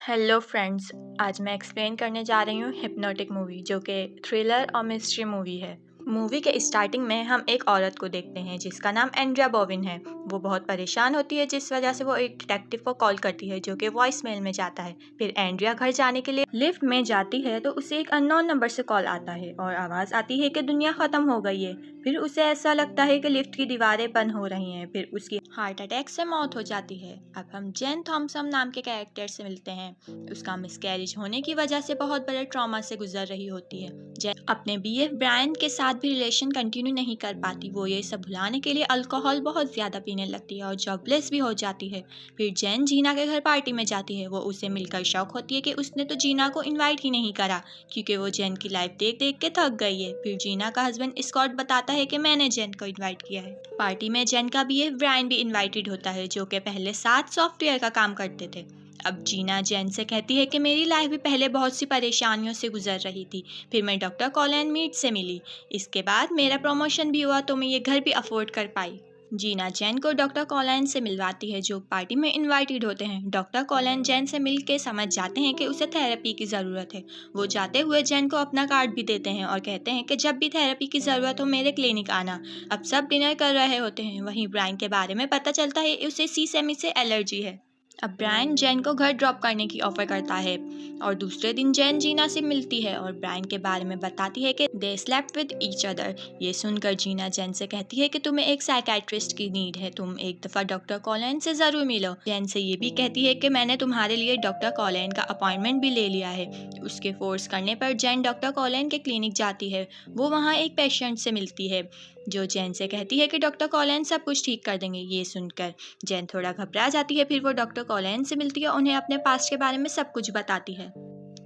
Hello friends. आज मैं explain करने जा रही हूँ हिप्नोटिक मूवी, जो कि थ्रिलर और मिस्ट्री मूवी है। मूवी के स्टार्टिंग में हम एक औरत को देखते हैं जिसका नाम एंड्रिया बॉबिन है। वो बहुत परेशान होती है, जिस वजह से वो एक डिटेक्टिव को कॉल करती है जो कि वॉइस मेल में जाता है। फिर एंड्रिया घर जाने के लिए लिफ्ट में जाती है तो उसे एक अननोन नंबर से कॉल आता है और आवाज़ आती है कि दुनिया ख़त्म हो गई है। फिर उसे ऐसा लगता है कि लिफ्ट की दीवारें बंद हो रही हैं। फिर उसकी हार्ट अटैक से मौत हो जाती है। अब हम जेन थॉम्सन नाम के कैरेक्टर से मिलते हैं। उसका मिसकैरेज होने की वजह से बहुत बड़े ट्रॉमा से गुजर रही होती है। जेन अपने बीएफ ब्रायन के साथ भी रिलेशन कंटिन्यू नहीं कर पाती। वो ये सब भुलाने के लिए अल्कोहल बहुत ज़्यादा पीने लगती है और जॉबलेस भी हो जाती है। फिर जेन जीना के घर पार्टी में जाती है। वो उसे मिलकर शौक होती है कि उसने तो जीना को इनवाइट ही नहीं करा, क्योंकि वो जेन की लाइफ देख देख के थक गई है। फिर जीना का हस्बैंड स्कॉट बताता है कि मैंने जेन को इनवाइट किया है। पार्टी में जेन का बीएफ ब्रायन भी इनवाइटेड होता है, जो कि पहले साथ सॉफ्टवेयर का काम करते थे। अब जीना जेन से कहती है कि मेरी लाइफ भी पहले बहुत सी परेशानियों से गुजर रही थी। फिर मैं डॉक्टर कॉलिन मीड से मिली। इसके बाद मेरा प्रमोशन भी हुआ तो मैं ये घर भी अफोर्ड कर पाई। जीना जेन को डॉक्टर कॉलिन से मिलवाती है, जो पार्टी में इनवाइटेड होते हैं। डॉक्टर कॉलिन जेन से मिल के समझ जाते हैं कि उसे थेरेपी की ज़रूरत है। वो जाते हुए जेन को अपना कार्ड भी देते हैं और कहते हैं कि जब भी थेरेपी की ज़रूरत हो मेरे क्लिनिक आना। अब सब डिनर कर रहे होते हैं। वहीं ब्रायन के बारे में पता चलता है उसे सी सेमी से एलर्जी है। अब ब्रायन जेन को घर ड्रॉप करने की ऑफर करता है और दूसरे दिन जेन जीना से मिलती है और ब्रायन के बारे में बताती है कि दे स्लेप्ट विद ईच अदर। ये सुनकर जीना जेन से कहती है कि तुम्हें एक साइकेट्रिस्ट की नीड है, तुम एक दफ़ा डॉक्टर कॉलिन से ज़रूर मिलो। जेन से ये भी कहती है कि मैंने तुम्हारे लिए डॉक्टर कॉलिन का अपॉइंटमेंट भी ले लिया है। उसके फोर्स करने पर जेन डॉक्टर कॉलिन के क्लिनिक जाती है। वो वहाँ एक पेशेंट से मिलती है जो जेन से कहती है कि डॉक्टर कॉलिन सब कुछ ठीक कर देंगे। ये सुनकर जेन थोड़ा घबरा जाती है। फिर वो डॉक्टर कॉलिन से मिलती है, उन्हें अपने पास्ट के बारे में सब कुछ बताती है।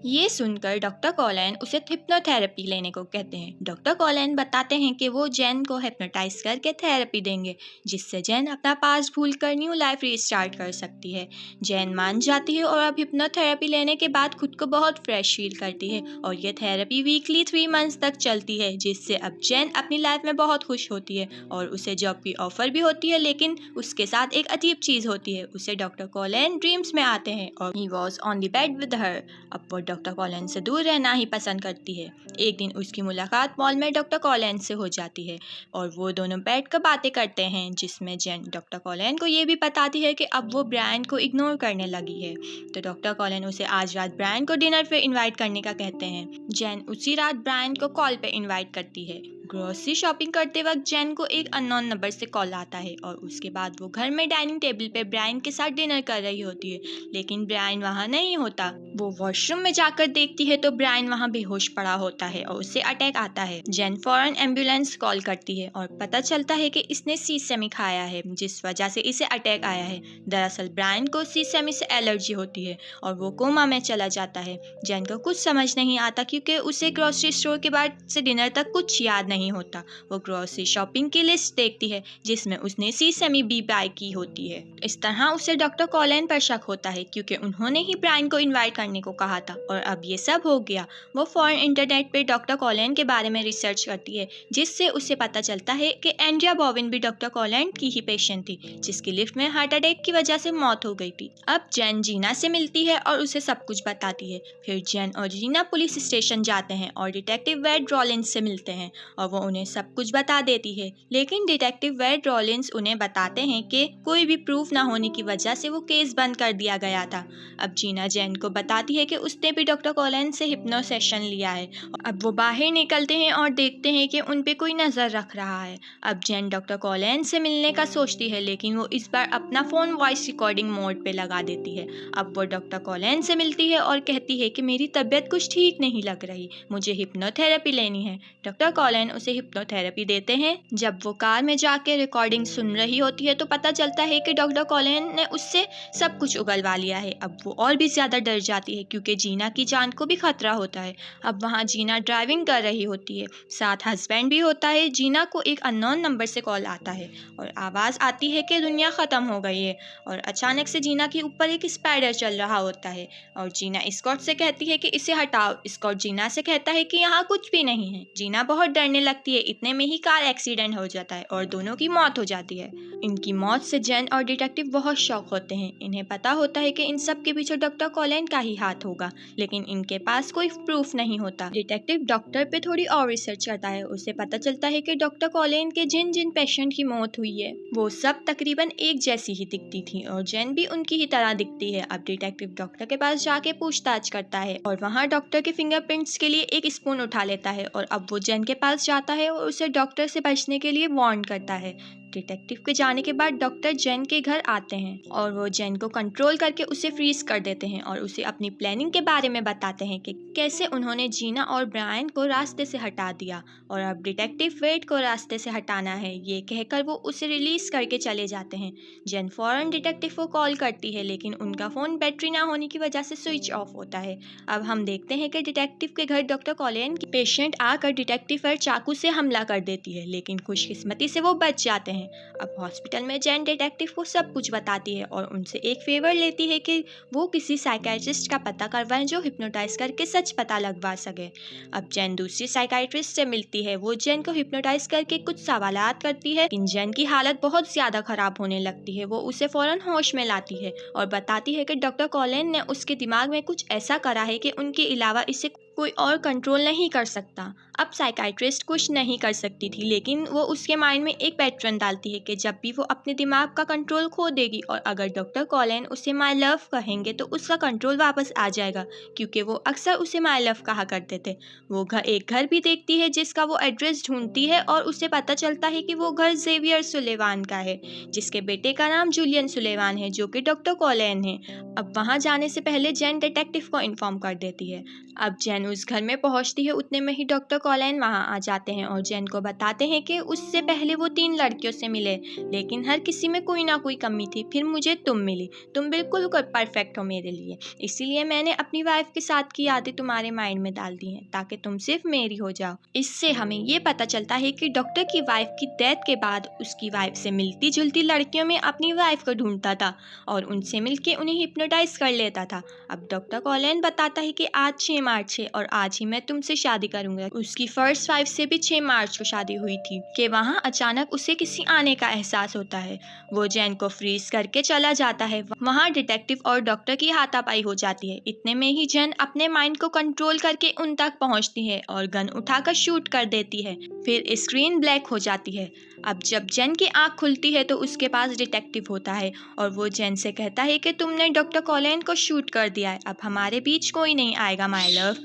ये सुनकर डॉक्टर कॉलिन उसे हिप्नोथेरेपी लेने को कहते हैं। डॉक्टर कॉलिन बताते हैं कि वो जेन को हिप्नोटाइज करके थेरेपी देंगे, जिससे जेन अपना पास्ट भूलकर न्यू लाइफ रीस्टार्ट कर सकती है। जेन मान जाती है और अब हिप्नोथेरेपी लेने के बाद खुद को बहुत फ्रेश फील करती है और ये थेरेपी वीकली 3 मंथ्स तक चलती है, जिससे अब जेन अपनी लाइफ में बहुत खुश होती है और उसे जॉब की ऑफर भी होती है। लेकिन उसके साथ एक अजीब चीज़ होती है, उसे डॉक्टर कॉलिन ड्रीम्स में आते हैं और he was on the bed with her. अब वो डॉक्टर कॉलिन से दूर रहना ही पसंद करती है। एक दिन उसकी मुलाकात मॉल में डॉक्टर कॉलिन से हो जाती है और वो दोनों बैठकर बातें करते हैं, जिसमें जेन डॉक्टर कॉलिन को ये भी बताती है कि अब वो ब्रायन को इग्नोर करने लगी है। तो डॉक्टर कॉलिन उसे आज रात ब्रायन को डिनर पे इनवाइट करने का कहते हैं। जेन उसी रात ब्रायन को कॉल पे इनवाइट करती है। ग्रोसरी शॉपिंग करते वक्त जेन को एक अननोन नंबर से कॉल आता है और उसके बाद वो घर में डाइनिंग टेबल पे ब्रायन के साथ डिनर कर रही होती है, लेकिन ब्रायन वहाँ नहीं होता। वो वॉशरूम में जाकर देखती है तो ब्रायन वहाँ बेहोश पड़ा होता है और उसे अटैक आता है। जेन फौरन एम्बुलेंस कॉल करती है और पता चलता है कि इसने सीसेमी खाया है, जिस वजह से इसे अटैक आया है। दरअसल ब्रायन को सीसेमी से एलर्जी होती है और वो कोमा में चला जाता है। जेन को कुछ समझ नहीं आता, क्योंकि उसे ग्रोसरी स्टोर के बाद से डिनर तक कुछ याद नहीं होता। वो ग्रोसरी शॉपिंग की लिस्ट देखती है जिसमें उसने सीसेमी बी बाय की होती है। इस तरह उसे डॉक्टर कॉलिन पर शक होता है, क्योंकि उन्होंने ही ब्रायन को इनवाइट करने को कहा था और अब ये सब हो गया। वो फौरन इंटरनेट पे डॉक्टर कॉलिन के बारे में रिसर्च करती है, जिससे उसे पता चलता है कि एंड्रिया बॉबिन भी डॉक्टर कॉलिन की ही पेशेंट थी, जिसकी लिफ्ट में हार्ट अटैक की वजह से मौत हो गई थी। अब जेन जीना से मिलती है और उसे सब कुछ बताती है। फिर जेन और जीना पुलिस स्टेशन जाते हैं और डिटेक्टिव वेड रॉलिंस से मिलते हैं और वो उन्हें सब कुछ बता देती है। लेकिन डिटेक्टिव वेड रॉलिंस उन्हें बताते हैं कि कोई भी प्रूफ ना होने की वजह से वो केस बंद कर दिया गया था। अब जीना जेन को बताती है कि उसने भी डॉक्टर कॉलिन से हिप्नो सेशन लिया है। अब वो बाहर निकलते हैं और देखते हैं कि उन पे कोई नज़र रख रहा है। अब जेन डॉक्टर कॉलिन से मिलने का सोचती है, लेकिन वो इस बार अपना फ़ोन वॉइस रिकॉर्डिंग मोड पे लगा देती है। अब वो डॉक्टर कॉलिन से मिलती है और कहती है कि मेरी तबीयत कुछ ठीक नहीं लग रही, मुझे हिप्नोथेरेपी लेनी है। डॉक्टर कॉलिन उसे हिप्नोथेरेपी देते हैं। जब वो कार में जाके रिकॉर्डिंग सुन रही होती है तो पता चलता है कि डॉक्टर कॉलिन ने उससे सब कुछ उगलवा लिया है। अब वो और भी ज़्यादा डर जाती जाती है क्योंकि जीना की जान को भी खतरा होता है। अब वहाँ जीना ड्राइविंग कर रही होती है, साथ हस्बैंड भी होता है। जीना को एक अननोन नंबर से कॉल आता है और आवाज़ आती है कि दुनिया ख़त्म हो गई है। और अचानक से जीना के ऊपर एक स्पाइडर चल रहा होता है और जीना स्कॉट से कहती है कि इसे हटाओ। स्कॉट जीना से कहता है कि यहाँ कुछ भी नहीं है। जीना बहुत डरने लगती है। इतने में ही कार एक्सीडेंट हो जाता है और दोनों की मौत हो जाती है। इनकी मौत से जेन और डिटेक्टिव बहुत शॉक होते हैं। इन्हें पता होता है कि इन सब के पीछे डॉक्टर कॉलिन का ही हाथ होगा, लेकिन इनके पास कोई प्रूफ नहीं होता। डिटेक्टिव डॉक्टर पे थोड़ी और रिसर्च करता है। उसे पता चलता है कि डॉक्टर कॉलिन के जिन जिन पेशेंट की मौत हुई है वो सब तकरीबन एक जैसी ही दिखती थी और जेन भी उनकी ही तरह दिखती है। अब डिटेक्टिव डॉक्टर के पास जाके पूछताछ करता है और वहाँ डॉक्टर के फिंगरप्रिंट्स के लिए एक स्पून उठा लेता है और अब वो जेन के पास जाता है और उसे डॉक्टर से बचने के लिए वार्न करता है। डिटेक्टिव के जाने के बाद डॉक्टर जेन के घर आते हैं और वो जेन को कंट्रोल करके उसे फ्रीज कर देते हैं और उसे अपनी प्लानिंग के बारे में बताते हैं कि कैसे उन्होंने जीना और ब्रायन को रास्ते से हटा दिया और अब डिटेक्टिव वेड को रास्ते से हटाना है। ये कहकर वो उसे रिलीज करके चले जाते हैं। जेन फौरन डिटेक्टिव को कॉल करती है, लेकिन उनका फ़ोन बैटरी ना होने की वजह से स्विच ऑफ होता है। अब हम देखते हैं कि डिटेक्टिव के घर डॉक्टर कॉलिन की पेशेंट आकर डिटेक्टिव पर चाकू से हमला कर देती है, लेकिन खुशकिस्मती से वो बच जाते हैं। अब हॉस्पिटल में जेन डिटेक्टिव को सब कुछ बताती है और उनसे एक फेवर लेती है कि वो किसी साइकियाट्रिस्ट का पता करवाएं जो हिप्नोटाइज करके सच पता लगवा सके। अब जेन दूसरी साइकियाट्रिस्ट से मिलती है। वो जेन को हिप्नोटाइज करके कुछ सवालात करती है, लेकिन जेन की हालत बहुत ज़्यादा ख़राब होने लगती है। वो उसे फ़ौरन होश में लाती है और बताती है कि डॉक्टर कॉलिन ने उसके दिमाग में कुछ ऐसा करा है कि उनके अलावा इसे कोई और कंट्रोल नहीं कर सकता। अब साइकाइट्रिस्ट कुछ नहीं कर सकती थी, लेकिन वो उसके माइंड में एक पैटर्न डालती है कि जब भी वो अपने दिमाग का कंट्रोल खो देगी और अगर डॉक्टर कॉलिन उसे माय लव कहेंगे तो उसका कंट्रोल वापस आ जाएगा, क्योंकि वो अक्सर उसे माय लव कहा करते थे। वो एक घर भी देखती है जिसका वो एड्रेस ढूंढती है और उसे पता चलता है कि वो घर जेवियर सुलेवान का है, जिसके बेटे का नाम जूलियन सुलेवान है जो कि डॉक्टर कॉलिन है। अब वहाँ जाने से पहले जेन डिटेक्टिव को इन्फॉर्म कर देती है। अब जेन उस घर में पहुंचती है, उतने में ही डॉक्टर कॉलिन वहां आ जाते हैं और जेन को बताते हैं कि उससे पहले वो 3 लड़कियों से मिले, लेकिन हर किसी में कोई ना कोई कमी थी। फिर मुझे तुम मिली, तुम बिल्कुल परफेक्ट हो मेरे लिए, इसीलिए मैंने अपनी वाइफ के साथ की यादें तुम्हारे माइंड में डाल दी हैं ताकि तुम सिर्फ मेरी हो जाओ। इससे हमें ये पता चलता है कि डॉक्टर की वाइफ की डेथ के बाद उसकी वाइफ से मिलती जुलती लड़कियों में अपनी वाइफ को ढूंढता था और उनसे मिलके उन्हें हिप्नोटाइज कर लेता था। अब डॉक्टर कॉलिन बताता है कि आज 6 मार्च है और आज ही मैं तुमसे शादी करूंगा। उसकी फर्स्ट वाइफ से भी 6 मार्च को शादी हुई थी कि वहाँ अचानक उसे किसी आने का एहसास होता है। वो जेन को फ्रीज करके चला जाता है। वहाँ डिटेक्टिव और डॉक्टर की हाथापाई हो जाती है। इतने में ही जेन अपने माइंड को कंट्रोल करके उन तक पहुँचती है और गन उठाकर शूट कर देती है। फिर स्क्रीन ब्लैक हो जाती है। अब जब जेन की आंख खुलती है तो उसके पास डिटेक्टिव होता है और वो जेन से कहता है कि तुमने डॉक्टर कॉलिन को शूट कर दिया है, अब हमारे बीच कोई नहीं आएगा माय लव।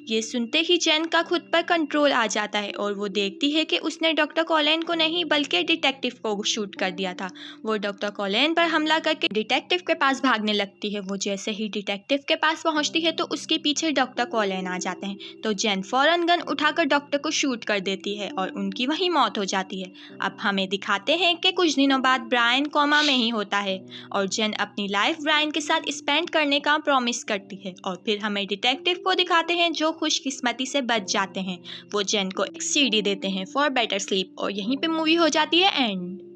ये सुनते ही जेन का खुद पर कंट्रोल आ जाता है और वो देखती है कि उसने डॉक्टर कॉलिन को नहीं बल्कि डिटेक्टिव को शूट कर दिया था। वो डॉक्टर कॉलिन पर हमला करके डिटेक्टिव के पास भागने लगती है। वो जैसे ही डिटेक्टिव के पास पहुंचती है तो उसके पीछे डॉक्टर कॉलिन आ जाते हैं, तो जेन फौरन गन उठाकर डॉक्टर को शूट कर देती है और उनकी वहीं मौत हो जाती है। अब हमें दिखाते हैं कि कुछ दिनों बाद ब्रायन कोमा में ही होता है और जेन अपनी लाइफ ब्रायन के साथ स्पेंड करने का प्रॉमिस करती है और फिर हमें डिटेक्टिव को दिखाते हैं जो खुशकिस्मती से बच जाते हैं। वो जेन को एक सीडी देते हैं फॉर बेटर स्लीप और यहीं पे मूवी हो जाती है एंड।